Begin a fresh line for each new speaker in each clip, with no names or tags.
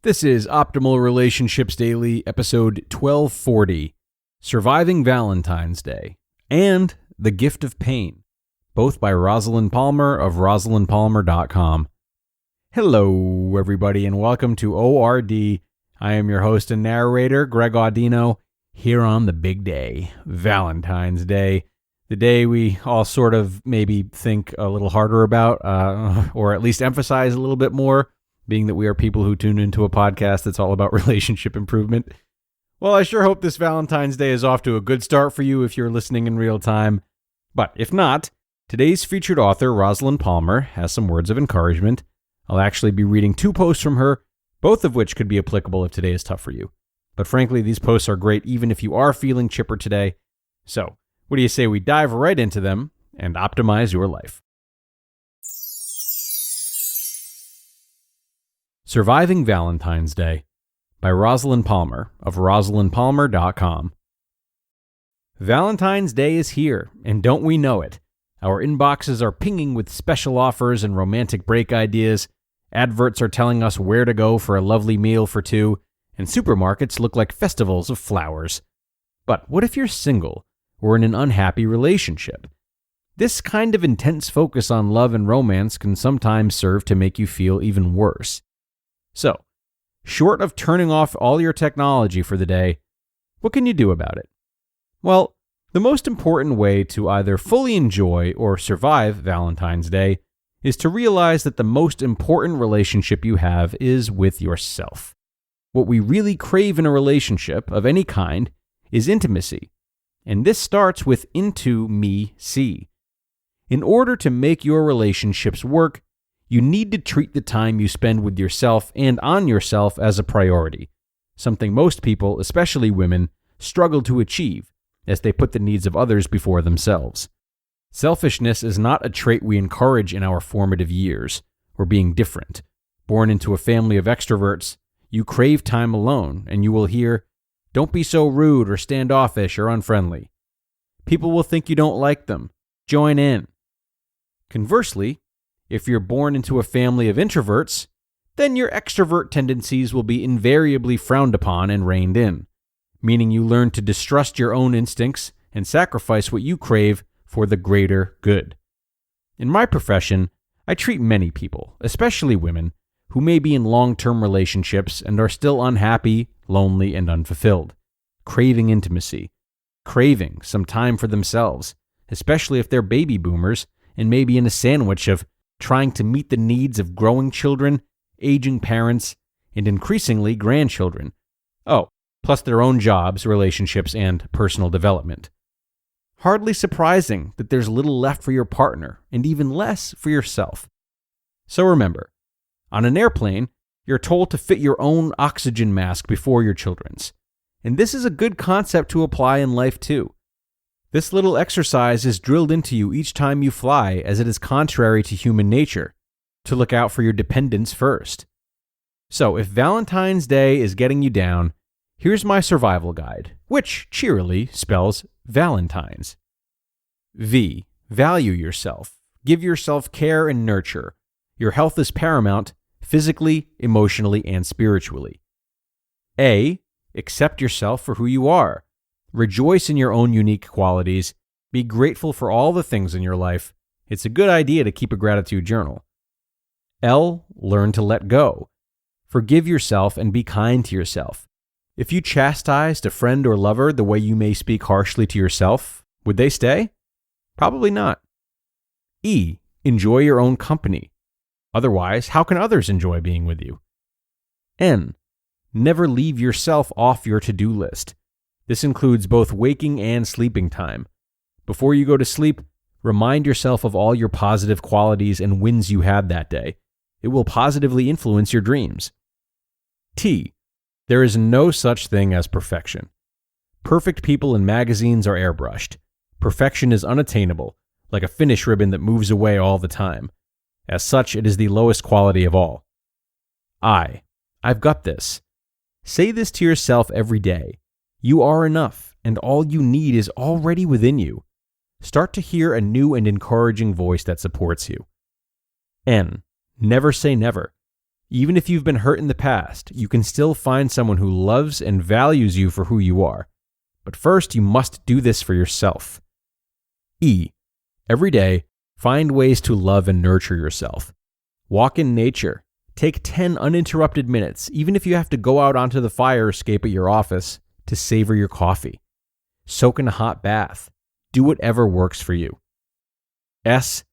This is Optimal Relationships Daily, episode 1240, Surviving Valentine's Day, and The Gift of Pain, both by Rosalyn Palmer of rosalynpalmer.com. Hello, everybody, and welcome to ORD. I am your host and narrator, Greg Audino, here on the big day, Valentine's Day, the day we all sort of maybe think a little harder about, or at least emphasize a little bit more, being that we are people who tune into a podcast that's all about relationship improvement. Well, I sure hope this Valentine's Day is off to a good start for you if you're listening in real time. But if not, today's featured author, Rosalyn Palmer, has some words of encouragement. I'll actually be reading 2 posts from her, both of which could be applicable if today is tough for you. But frankly, these posts are great even if you are feeling chipper today. So, what do you say we dive right into them and optimize your life? Surviving Valentine's Day by Rosalyn Palmer of rosalynpalmer.com. Valentine's Day is here, and don't we know it? Our inboxes are pinging with special offers and romantic break ideas. Adverts are telling us where to go for a lovely meal for 2, and supermarkets look like festivals of flowers. But what if you're single or in an unhappy relationship? This kind of intense focus on love and romance can sometimes serve to make you feel even worse. So, short of turning off all your technology for the day, what can you do about it? Well, the most important way to either fully enjoy or survive Valentine's Day is to realize that the most important relationship you have is with yourself. What we really crave in a relationship of any kind is intimacy, and this starts with into me see. In order to make your relationships work, you need to treat the time you spend with yourself and on yourself as a priority, something most people, especially women, struggle to achieve as they put the needs of others before themselves. Selfishness is not a trait we encourage in our formative years, or being different. Born into a family of extroverts, you crave time alone, and you will hear, "Don't be so rude or standoffish or unfriendly." People will think you don't like them. Join in. Conversely, if you're born into a family of introverts, then your extrovert tendencies will be invariably frowned upon and reined in, meaning you learn to distrust your own instincts and sacrifice what you crave for the greater good. In my profession, I treat many people, especially women, who may be in long-term relationships and are still unhappy, lonely, and unfulfilled, craving intimacy, craving some time for themselves, especially if they're baby boomers and maybe in a sandwich of trying to meet the needs of growing children, aging parents, and increasingly grandchildren. Oh, plus their own jobs, relationships, and personal development. Hardly surprising that there's little left for your partner, and even less for yourself. So remember, on an airplane, you're told to fit your own oxygen mask before your children's. And this is a good concept to apply in life too. This little exercise is drilled into you each time you fly, as it is contrary to human nature to look out for your dependents first. So if Valentine's Day is getting you down, here's my survival guide, which cheerily spells Valentines. V. Value yourself. Give yourself care and nurture. Your health is paramount, physically, emotionally, and spiritually. A. Accept yourself for who you are. Rejoice in your own unique qualities. Be grateful for all the things in your life. It's a good idea to keep a gratitude journal. L. Learn to let go. Forgive yourself and be kind to yourself. If you chastised a friend or lover the way you may speak harshly to yourself, would they stay? Probably not. E. Enjoy your own company. Otherwise, how can others enjoy being with you? N. Never leave yourself off your to-do list. This includes both waking and sleeping time. Before you go to sleep, remind yourself of all your positive qualities and wins you had that day. It will positively influence your dreams. T. There is no such thing as perfection. Perfect people in magazines are airbrushed. Perfection is unattainable, like a finish ribbon that moves away all the time. As such, it is the lowest quality of all. I've got this. Say this to yourself every day. You are enough, and all you need is already within you. Start to hear a new and encouraging voice that supports you. N. Never say never. Even if you've been hurt in the past, you can still find someone who loves and values you for who you are. But first, you must do this for yourself. E. Every day, find ways to love and nurture yourself. Walk in nature. Take 10 uninterrupted minutes, even if you have to go out onto the fire escape at your office, to savor your coffee. Soak in a hot bath. Do whatever works for you. S.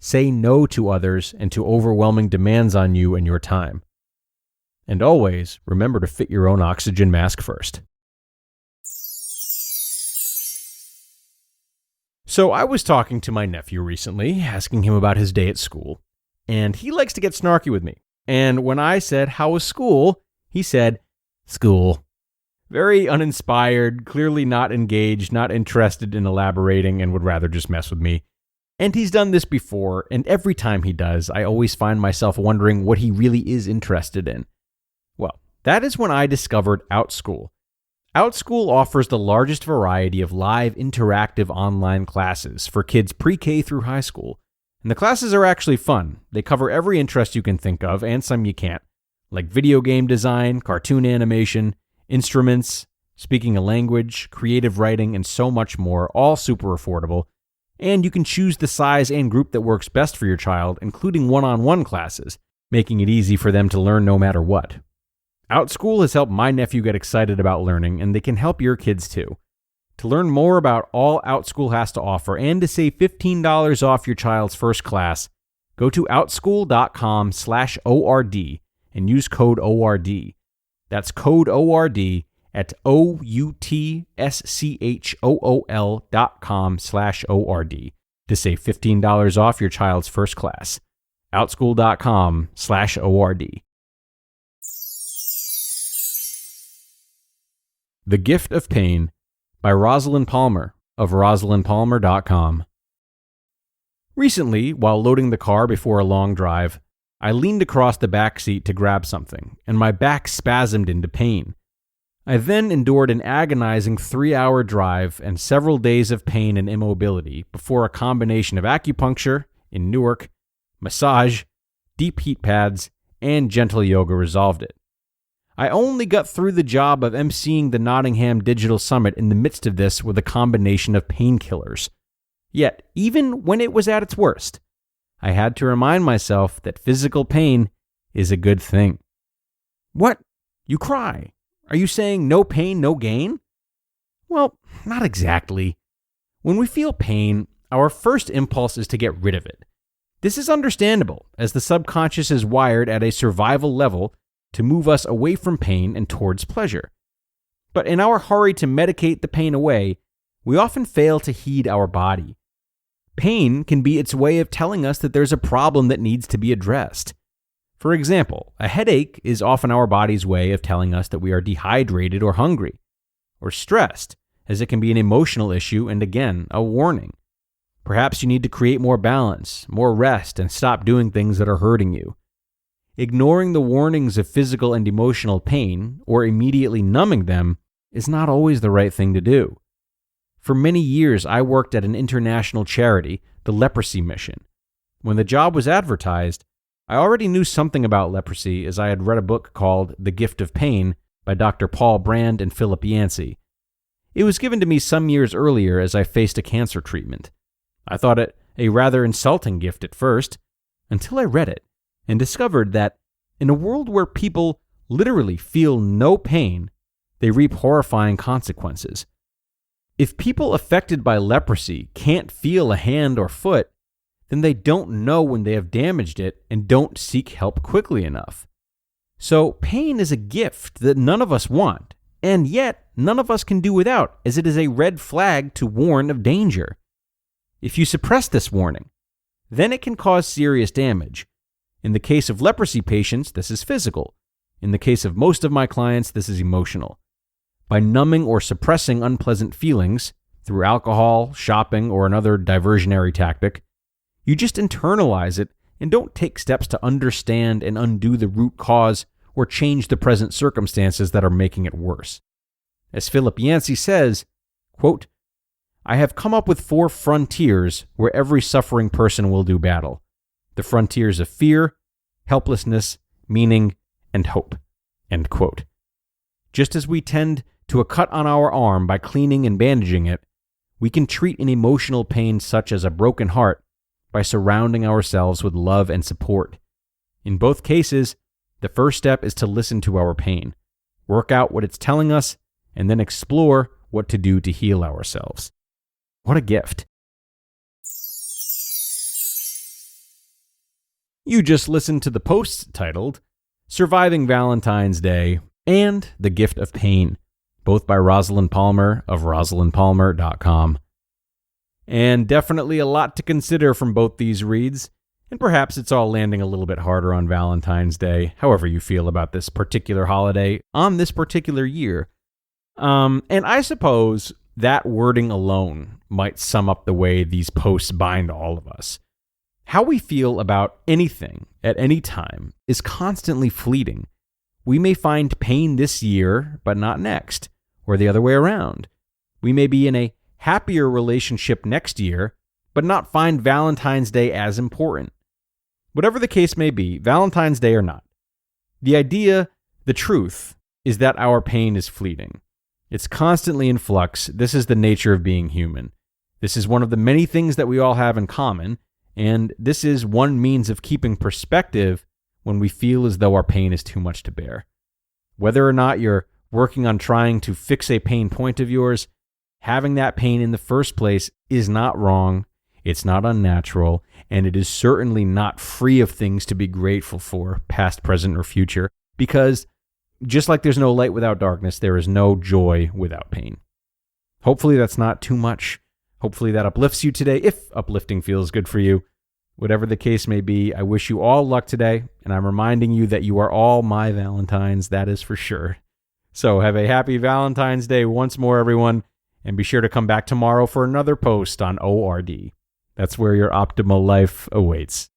Say no to others and to overwhelming demands on you and your time. And always remember to fit your own oxygen mask first. So I was talking to my nephew recently, asking him about his day at school, and he likes to get snarky with me. And when I said, "How was school?" he said, "School." Very uninspired, clearly not engaged, not interested in elaborating, and would rather just mess with me. And he's done this before, and every time he does, I always find myself wondering what he really is interested in. Well, that is when I discovered Outschool. Outschool offers the largest variety of live, interactive online classes for kids pre-K through high school. And the classes are actually fun. They cover every interest you can think of, and some you can't, like video game design, cartoon animation, instruments, speaking a language, creative writing, and so much more, all super affordable. And you can choose the size and group that works best for your child, including one-on-one classes, making it easy for them to learn no matter what. Outschool has helped my nephew get excited about learning, and they can help your kids too. To learn more about all Outschool has to offer and to save $15 off your child's first class, go to outschool.com/ORD and use code ORD. That's code ORD at OUTSCHOOL.com/ORD to save $15 off your child's first class. Outschool.com/ORD. The Gift of Pain by Rosalyn Palmer of rosalynpalmer.com. Recently, while loading the car before a long drive, I leaned across the back seat to grab something, and my back spasmed into pain. I then endured an agonizing 3-hour drive and several days of pain and immobility before a combination of acupuncture in Newark, massage, deep heat pads, and gentle yoga resolved it. I only got through the job of emceeing the Nottingham Digital Summit in the midst of this with a combination of painkillers. Yet, even when it was at its worst, I had to remind myself that physical pain is a good thing. What? You cry? Are you saying no pain, no gain? Well, not exactly. When we feel pain, our first impulse is to get rid of it. This is understandable, as the subconscious is wired at a survival level to move us away from pain and towards pleasure. But in our hurry to medicate the pain away, we often fail to heed our body. Pain can be its way of telling us that there's a problem that needs to be addressed. For example, a headache is often our body's way of telling us that we are dehydrated or hungry, or stressed, as it can be an emotional issue and again, a warning. Perhaps you need to create more balance, more rest, and stop doing things that are hurting you. Ignoring the warnings of physical and emotional pain, or immediately numbing them, is not always the right thing to do. For many years, I worked at an international charity, the Leprosy Mission. When the job was advertised, I already knew something about leprosy as I had read a book called The Gift of Pain by Dr. Paul Brand and Philip Yancey. It was given to me some years earlier as I faced a cancer treatment. I thought it a rather insulting gift at first, until I read it and discovered that in a world where people literally feel no pain, they reap horrifying consequences. If people affected by leprosy can't feel a hand or foot, then they don't know when they have damaged it and don't seek help quickly enough. So pain is a gift that none of us want, and yet none of us can do without, as it is a red flag to warn of danger. If you suppress this warning, then it can cause serious damage. In the case of leprosy patients, this is physical. In the case of most of my clients, this is emotional. By numbing or suppressing unpleasant feelings through alcohol, shopping, or another diversionary tactic, you just internalize it and don't take steps to understand and undo the root cause or change the present circumstances that are making it worse. As Philip Yancey says, quote, "I have come up with 4 frontiers where every suffering person will do battle. The frontiers of fear, helplessness, meaning, and hope." End quote. Just as we tend to a cut on our arm by cleaning and bandaging it, we can treat an emotional pain such as a broken heart by surrounding ourselves with love and support. In both cases, the first step is to listen to our pain, work out what it's telling us, and then explore what to do to heal ourselves. What a gift. You just listened to the posts titled "Surviving Valentine's Day" and "The Gift of Pain," both by Rosalyn Palmer of rosalynpalmer.com. And definitely a lot to consider from both these reads, and perhaps it's all landing a little bit harder on Valentine's Day, however you feel about this particular holiday on this particular year. And I suppose that wording alone might sum up the way these posts bind all of us. How we feel about anything at any time is constantly fleeting. We may find pain this year, but not next, or the other way around. We may be in a happier relationship next year, but not find Valentine's Day as important. Whatever the case may be, Valentine's Day or not, the truth, is that our pain is fleeting. It's constantly in flux. This is the nature of being human. This is one of the many things that we all have in common, and this is one means of keeping perspective when we feel as though our pain is too much to bear. Whether or not you're working on trying to fix a pain point of yours, having that pain in the first place is not wrong, it's not unnatural, and it is certainly not free of things to be grateful for, past, present, or future, because just like there's no light without darkness, there is no joy without pain. Hopefully that's not too much. Hopefully that uplifts you today, if uplifting feels good for you. Whatever the case may be, I wish you all luck today, and I'm reminding you that you are all my Valentines, that is for sure. So have a happy Valentine's Day once more, everyone, and be sure to come back tomorrow for another post on ORD. That's where your optimal life awaits.